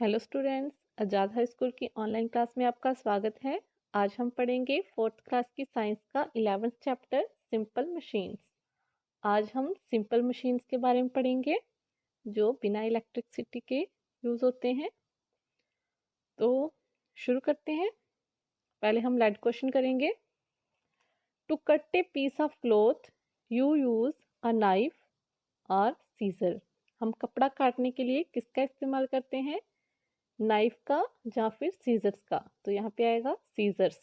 Hello students, आज़ाद high school की online class में आपका स्वागत है। आज हम पढ़ेंगे फोर्थ क्लास की साइंस का 11th चैप्टर सिंपल मशीन्स। आज हम सिंपल मशीन्स के बारे में पढ़ेंगे जो बिना इलेक्ट्रिसिटी के यूज़ होते हैं। तो शुरू करते हैं। पहले हम लेड क्वेश्चन करेंगे। To cut a piece of cloth you use a knife और सीजर। हम कपड़ा काटने के लिए किसका इस्तेमाल करते हैं? नाइफ का या फिर सीजर्स का। तो यहाँ पे आएगा scissors.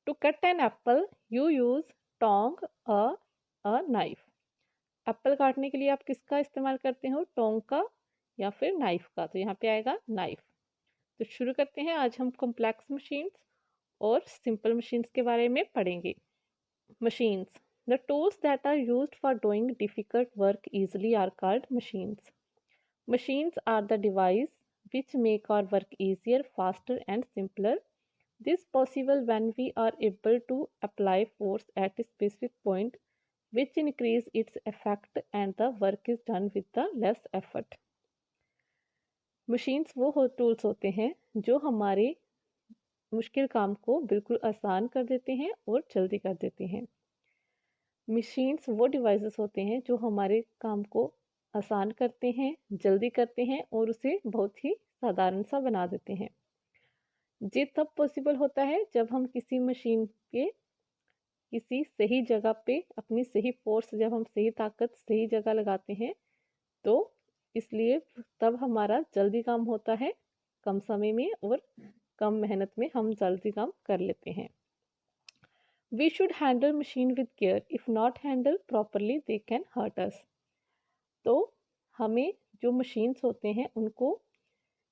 To cut an apple you use tong a knife. Apple काटने के लिए आप किसका इस्तेमाल करते हो? टोंग का या फिर नाइफ का। तो यहाँ पे आएगा नाइफ। तो शुरू करते हैं। आज हम कॉम्प्लेक्स मशीन्स और सिंपल मशीन्स के बारे में पढ़ेंगे। Machines, the tools that are used for doing difficult work easily are called machines. Machines are the device which make our work easier, faster and simpler. This possible when we are able to apply force at a specific point which increase its effect and the work is done with the less effort. Machines वो tools होते हैं जो हमारे मुश्किल काम को बिल्कुल आसान कर देते हैं और जल्दी कर देते हैं। मशीन्स वो डिवाइसेस होते हैं जो हमारे काम को आसान करते हैं, जल्दी करते हैं और उसे बहुत ही साधारण सा बना देते हैं। ये तब पॉसिबल होता है जब हम किसी मशीन के किसी सही जगह पे अपनी सही फोर्स, जब हम सही ताकत सही जगह लगाते हैं, तो इसलिए तब हमारा जल्दी काम होता है, कम समय में और कम मेहनत में हम जल्दी काम कर लेते हैं। We should handle machine with care. If not handled properly, they can hurt us. तो हमें जो मशीन्स होते हैं उनको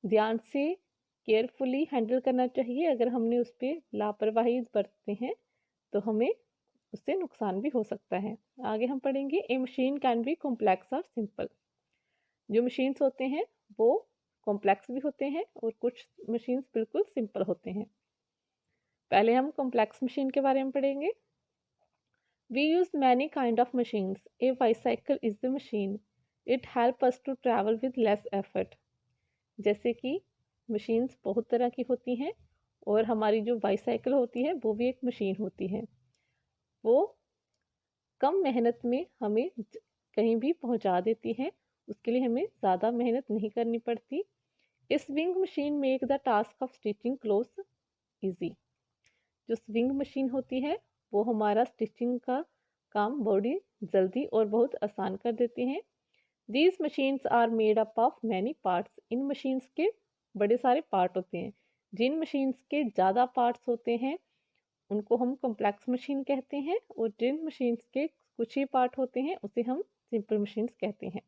ध्यान से केयरफुली हैंडल करना चाहिए। अगर हमने उस पर लापरवाही बरतते हैं तो हमें उससे नुकसान भी हो सकता है। आगे हम पढ़ेंगे ए मशीन कैन बी कॉम्प्लेक्स और सिंपल। जो मशीन्स होते हैं वो कॉम्प्लेक्स भी होते हैं और कुछ मशीन्स बिल्कुल सिंपल होते हैं। पहले हम कॉम्प्लेक्स मशीन के बारे में पढ़ेंगे। We use many kind of machines. A bicycle is the machine. It helps us to travel with less effort. जैसे कि मशीन्स बहुत तरह की होती हैं और हमारी जो बाईसाइकिल होती है वो भी एक मशीन होती है। वो कम मेहनत में हमें कहीं भी पहुंचा देती है। उसके लिए हमें ज़्यादा मेहनत नहीं करनी पड़ती। Swing machine make the task of stitching clothes easy. जो स्विंग मशीन होती है वो हमारा स्टिचिंग का काम बॉडी जल्दी और बहुत आसान कर देती हैं। These machines are made up of many parts. इन मशीन्स के बड़े सारे पार्ट होते हैं। जिन मशीन्स के ज़्यादा पार्ट्स होते हैं उनको हम कॉम्प्लेक्स मशीन कहते हैं और जिन मशीन्स के कुछ ही पार्ट होते हैं उसे हम सिंपल मशीन्स कहते हैं।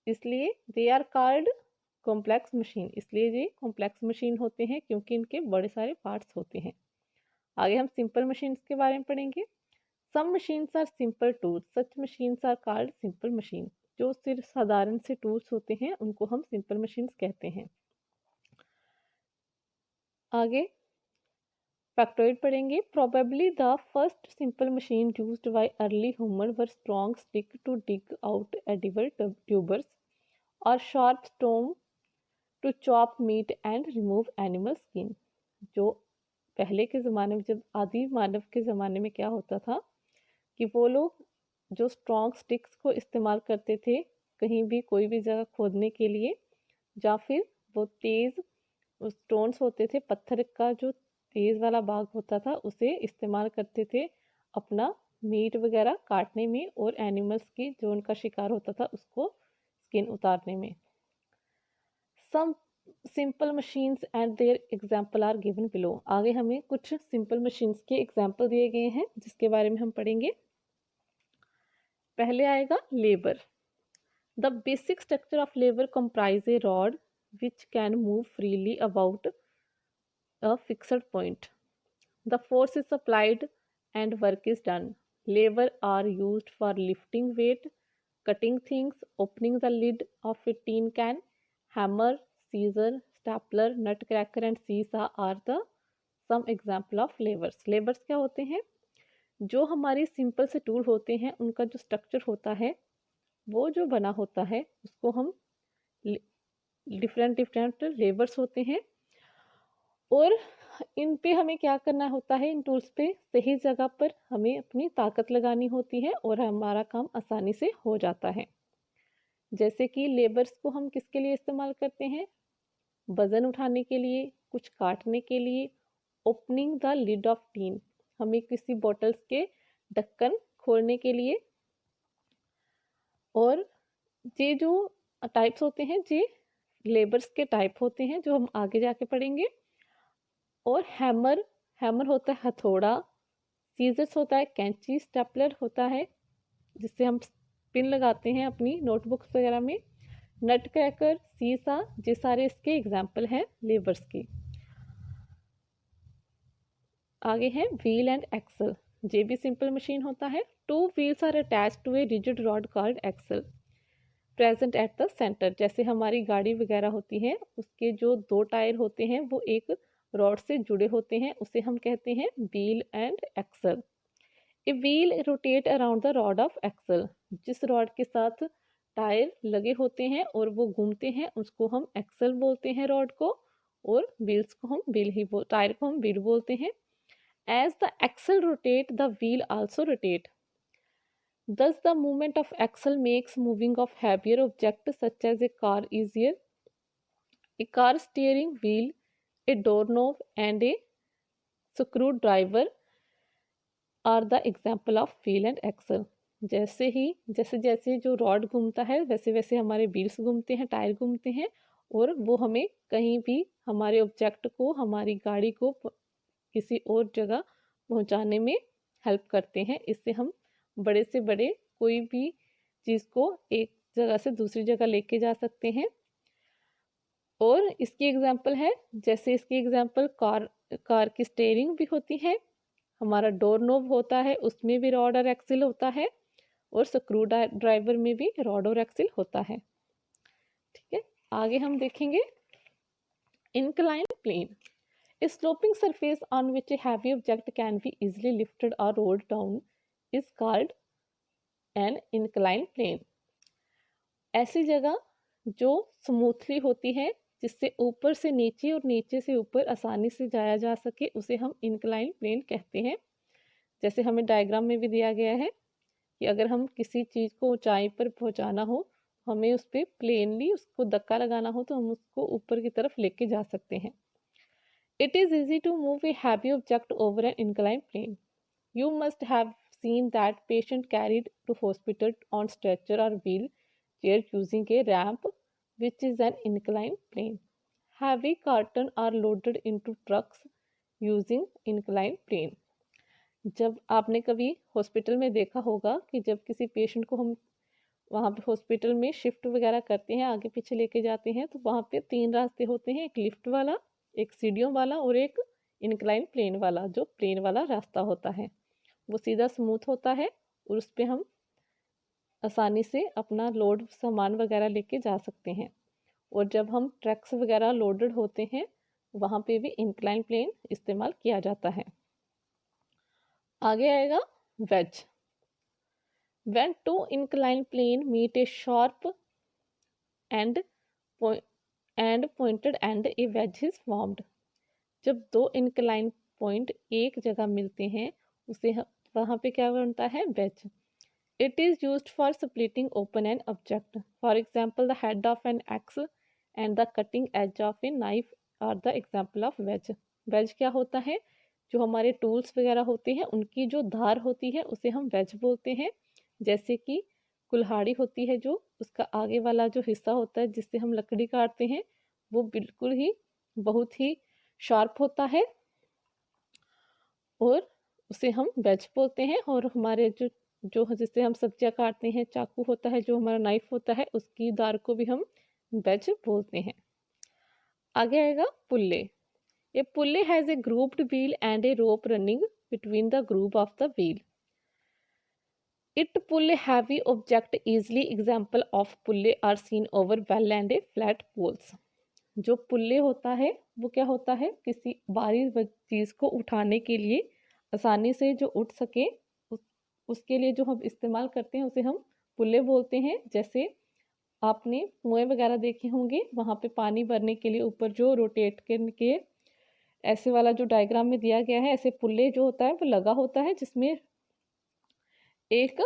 इसलिए they are called complex machine. इसलिए ये कॉम्प्लेक्स मशीन होते हैं क्योंकि इनके बड़े सारे पार्ट्स होते हैं। आगे हम सिंपल मशीन्स के बारे में पढ़ेंगे। Some machines are simple tools, such machines are called simple machine. जो सिर्फ साधारण से टूल्स होते हैं उनको हम सिंपल मशीन्स कहते हैं। आगे फैक्टॉइड पढ़ेंगे। Probably the first simple machine used by early human were strong stick to dig out edible tubers और sharp stone to chop meat and remove animal skin. जो पहले के ज़माने में, जब आदि मानव के ज़माने में क्या होता था कि वो लोग जो स्ट्रॉन्ग स्टिक्स को इस्तेमाल करते थे कहीं भी कोई भी जगह खोदने के लिए, या फिर वो तेज़ स्टोन्स होते थे, पत्थर का जो तेज़ वाला भाग होता था उसे इस्तेमाल करते थे अपना मीट वगैरह काटने में और एनिमल्स की जो उनका शिकार होता था उसको स्किन उतारने में। Some simple machines and their example are given below. आगे हमें कुछ सिंपल मशीन्स के एग्जाम्पल दिए गए हैं जिसके बारे में हम पढ़ेंगे। पहले आएगा labour. The basic structure of labour comprise a rod which can move freely about a fixed point. The force is applied and work is done. Lever are used for lifting weight, cutting things, opening the lid of a tin can. Hammer, scissor, stapler, nutcracker and seesaw are the some example of levers. Levers क्या होते हैं? जो हमारे simple से tool होते हैं उनका जो स्ट्रक्चर होता है वो जो बना होता है उसको हम डिफरेंट डिफरेंट लेवर्स होते हैं और इन पे हमें क्या करना होता है, इन टूल्स पे सही जगह पर हमें अपनी ताकत लगानी होती है और हमारा काम आसानी से हो जाता है। जैसे कि लेबर्स को हम किसके लिए इस्तेमाल करते हैं, वज़न उठाने के लिए, कुछ काटने के लिए, opening the lid of tin, हमें किसी बॉटल्स के ढक्कन खोलने के लिए। और ये जो टाइप्स होते हैं, ये लेबर्स के टाइप होते हैं जो हम आगे जाके पढ़ेंगे। और हैमर, हैमर होता है हथौड़ा, सीजर्स होता है कैंची, स्टेपलर होता है जिससे हम पिन लगाते हैं अपनी नोटबुक्स वगैरह में, नट क्रैकर, सीसा, ये सारे इसके एग्जाम्पल हैं लेबर्स के। आगे है व्हील एंड एक्सल, ये भी सिंपल मशीन होता है। Two wheels are attach to a rigid rod called axle present at the centre, जैसे हमारी गाड़ी वगैरह होती है उसके जो दो टायर होते हैं वो एक रॉड से जुड़े होते हैं, उसे हम कहते हैं wheel and axle. A wheel rotate around the rod of axle, जिस रॉड के साथ टायर लगे होते हैं और वो घूमते हैं उसको हम एक्सल बोलते हैं रॉड को, और व्हील्स को हम व्हील ही टायर को हम व्हील बोलते हैं। As the axle rotate the wheel also rotate, thus the movement of axle makes moving of heavier objects such as a car easier. A car steering wheel, a doorknob and a screwdriver are the example of wheel and axle. जैसे जैसे जो rod घूमता है वैसे वैसे हमारे wheels घूमते हैं, टायर घूमते हैं, और वो हमें कहीं भी हमारे ऑब्जेक्ट को, हमारी गाड़ी को किसी और जगह पहुंचाने में हेल्प करते हैं। इससे हम बड़े से बड़े कोई भी चीज़ को एक जगह से दूसरी जगह लेके जा सकते हैं। और इसकी एग्जांपल है, जैसे इसकी एग्जांपल कार की स्टीयरिंग भी होती है, हमारा डोर नोब होता है उसमें भी रॉड और एक्सिल होता है, और स्क्रू ड्राइवर में भी रॉड और एक्सिल होता है। ठीक है, आगे हम देखेंगे incline plane. A sloping surface on which a heavy object can be easily lifted or rolled down is called an inclined plane. ऐसी जगह जो स्मूथली होती है, जिससे ऊपर से नीचे और नीचे से ऊपर आसानी से जाया जा सके, उसे हम इंक्लाइन प्लेन कहते हैं। जैसे हमें डायग्राम में भी दिया गया है कि अगर हम किसी चीज़ को ऊंचाई पर पहुंचाना हो, हमें उस पर प्लेनली उसको धक्का लगाना हो तो हम उसको ऊपर की तरफ लेके जा सकते हैं। It is easy to move a heavy object over an inclined plane. You must have seen that patient carried to hospital on stretcher or wheelchair using a ramp, which is an inclined plane. Heavy carton are loaded into trucks using inclined plane. जब आपने कभी hospital में देखा होगा कि जब किसी patient को हम वहाँ पे हॉस्पिटल में शिफ्ट वगैरह करते हैं, आगे पीछे लेके जाते हैं, तो वहाँ पे 3 रास्ते होते हैं, एक लिफ्ट वाला, एक सीढ़ियों वाला और एक इंक्लाइन प्लेन वाला। जो प्लेन वाला रास्ता होता है वो सीधा स्मूथ होता है और उस पर हम आसानी से अपना लोड सामान वगैरह लेके जा सकते हैं। और जब हम ट्रक्स वगैरह लोडेड होते हैं वहाँ पे भी इंक्लाइन प्लेन इस्तेमाल किया जाता है। आगे आएगा veg. When two inclined plane meet, a sharp and pointed end, a wedge is formed. जब दो inclined point एक जगह मिलते हैं उसे वहाँ पे क्या बनता है, wedge. It is used for splitting open an object. For example, the head of an axe and the cutting edge of a knife are the example of wedge. Wedge क्या होता है, जो हमारे टूल्स वगैरह होते हैं उनकी जो धार होती है उसे हम वेज बोलते हैं। जैसे कि कुल्हाड़ी होती है, जो उसका आगे वाला जो हिस्सा होता है जिससे हम लकड़ी काटते हैं वो बिल्कुल ही बहुत ही शार्प होता है और उसे हम वेज बोलते हैं। और हमारे जो जो जिससे हम सब्जियां काटते हैं, चाकू होता है जो हमारा नाइफ होता है, उसकी धार को भी हम वेज बोलते हैं। आगे आएगा pulley. A pulley has a grooved wheel and a rope running between the groove of the wheel. It pull a heavy object easily. Example of pulle are seen over well and a flat poles. जो पुल्ले होता है वो क्या होता है, किसी भारी चीज़ को उठाने के लिए आसानी से जो उठ सके उसके लिए जो हम इस्तेमाल करते हैं उसे हम पुल्ले बोलते हैं। जैसे आपने कुएँ वगैरह देखे होंगे, वहाँ पे पानी भरने के लिए ऊपर जो रोटेट करने के ऐसे वाला जो डायग्राम में दिया गया है, ऐसे पुल्ले जो होता है वो लगा होता है, जिसमें एक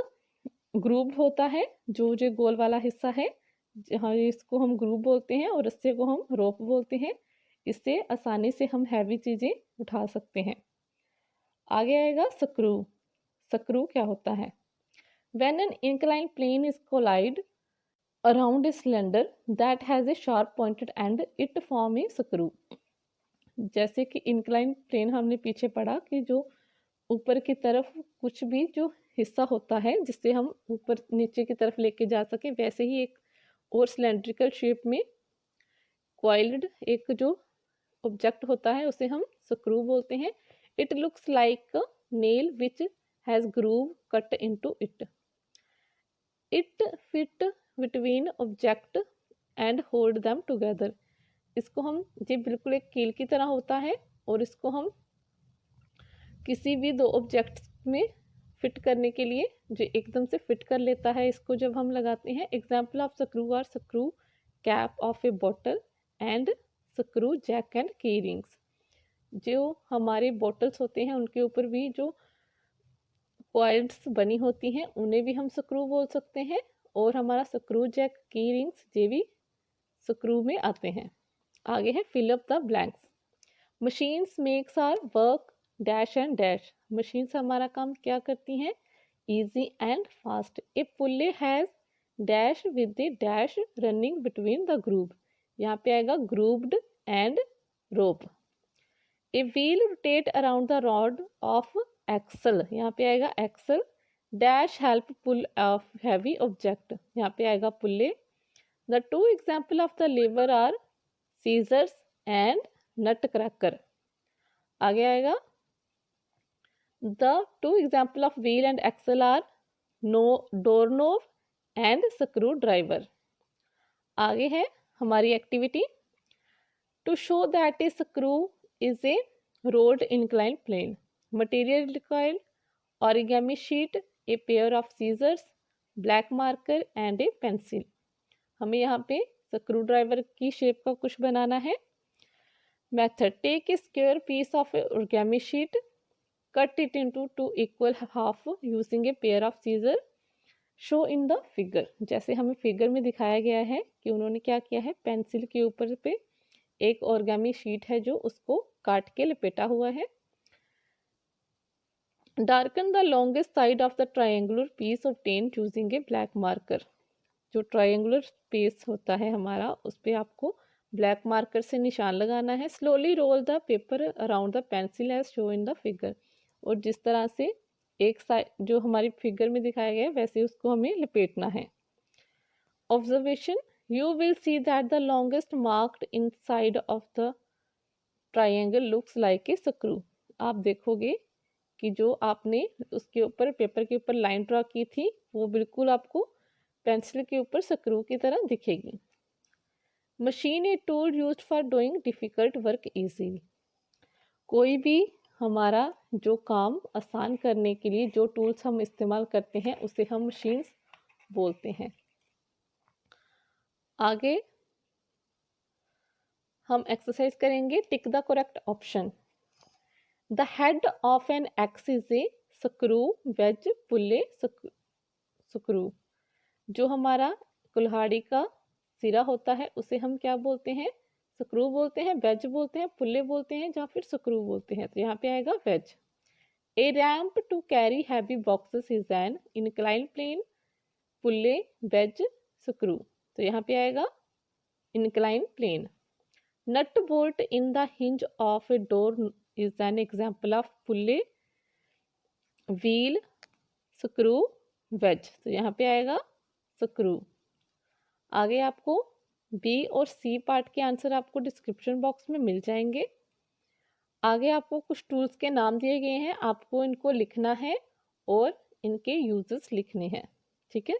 ग्रूव होता है, जो गोल वाला हिस्सा है, जहाँ इसको हम ग्रूव बोलते हैं और रस्से को हम रोप बोलते हैं। इससे आसानी से हम हैवी चीज़ें उठा सकते हैं। आगे आएगा स्क्रू। स्क्रू क्या होता है? When an inclined plane is collide around a cylinder that has a sharp pointed end, it form a screw. जैसे कि इंक्लाइन प्लेन हमने पीछे पढ़ा कि जो ऊपर की तरफ कुछ भी जो हिस्सा होता है जिससे हम ऊपर नीचे की तरफ लेके जा सके, वैसे ही एक और सिलेंड्रिकल शेप में कॉइल्ड एक जो ऑब्जेक्ट होता है उसे हम स्क्रू बोलते हैं। It looks like nail which has groove cut into it. It fit between object and hold them together. इसको हम, ये बिल्कुल एक कील की तरह होता है और इसको हम किसी भी दो ऑब्जेक्ट्स में फिट करने के लिए जो एकदम से फिट कर लेता है इसको जब हम लगाते हैं। Example of screw are screw cap of a bottle and screw jack and key rings. जो हमारे बॉटल्स होते हैं उनके ऊपर भी जो कॉइल्स बनी होती हैं उन्हें भी हम स्क्रू बोल सकते हैं, और हमारा स्क्रू जैक की रिंग्स ये भी स्क्रू में आते हैं। आगे है fill up the blanks. Machines makes our work dash and dash. मशीन्स हमारा काम क्या करती हैं? Easy and fast. A pulley has dash with the dash running between the groove. यहाँ पे आएगा grooved and rope. A wheel rotate around the rod of axle. यहाँ पे आएगा axle. Dash help pull of heavy object. यहाँ पे आएगा pulley. The two example of the lever are seizures and nut cracker. आगे आएगा the two example of wheel and axle are no door knob and screw driver. आगे है हमारी activity. To show that a screw is a rolled incline plane. Material required origami sheet, a pair of scissors, black marker and a pencil। हमें यहाँ पे screw driver की shape का कुछ बनाना है। Method, take a square piece of origami sheet, cut it into two equal half using a pair of scissors, show in the figure. जैसे हमें फिगर में दिखाया गया है कि उन्होंने क्या किया है, पेंसिल के ऊपर पे एक ऑर्गेमी शीट है जो उसको काट के लपेटा हुआ है। Darken the longest side of the triangular piece obtain using a black marker. जो ट्राइंगुलर पीस होता है हमारा उस पर आपको ब्लैक मार्कर से निशान लगाना है। Slowly roll the paper around the pencil as show in the figure. और जिस तरह से एक साइड जो हमारी फिगर में दिखाया गया है वैसे उसको हमें लपेटना है। Observation, you will see that the longest marked in side of the triangle looks like a screw. आप देखोगे कि जो आपने उसके ऊपर पेपर के ऊपर लाइन ड्रॉ की थी वो बिल्कुल आपको पेंसिल के ऊपर स्क्रू की तरह दिखेगी। Machine a tool used for doing difficult work easily. कोई भी हमारा जो काम आसान करने के लिए जो टूल्स हम इस्तेमाल करते हैं उसे हम मशीन्स बोलते हैं। आगे हम एक्सरसाइज करेंगे। Tick the correct option. The head of an axe is a screw wedge pulley screw. जो हमारा कुल्हाड़ी का सिरा होता है उसे हम क्या बोलते हैं? स्क्रू बोलते हैं, वेज बोलते हैं, पुल्ले बोलते हैं या फिर स्क्रू बोलते हैं। तो यहाँ पे आएगा wedge. A ramp to carry heavy boxes is an incline plane, pulley wedge screw. तो यहाँ पे आएगा incline plane. Nut bolt in the hinge of a door is an example of pulley wheel screw wedge. तो यहाँ पे आएगा screw. आगे आपको बी और सी पार्ट के आंसर आपको डिस्क्रिप्शन बॉक्स में मिल जाएंगे। आगे आपको कुछ टूल्स के नाम दिए गए हैं, आपको इनको लिखना है और इनके यूजेस लिखने हैं। ठीक है,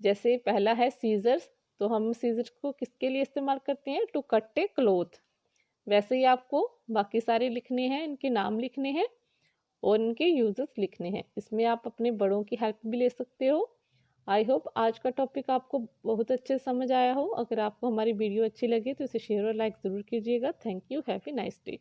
जैसे पहला है सीजर्स। तो हम सीजर्स को किसके लिए इस्तेमाल करते हैं? To cut a cloth. वैसे ही आपको बाकी सारे लिखने हैं, इनके नाम लिखने हैं और इनके यूजेस लिखने हैं। इसमें आप अपने बड़ों की हेल्प भी ले सकते हो आई होप आज का टॉपिक आपको बहुत अच्छे से समझ आया हो। अगर आपको हमारी वीडियो अच्छी लगे तो इसे शेयर और लाइक ज़रूर कीजिएगा। Thank you. Have a nice day.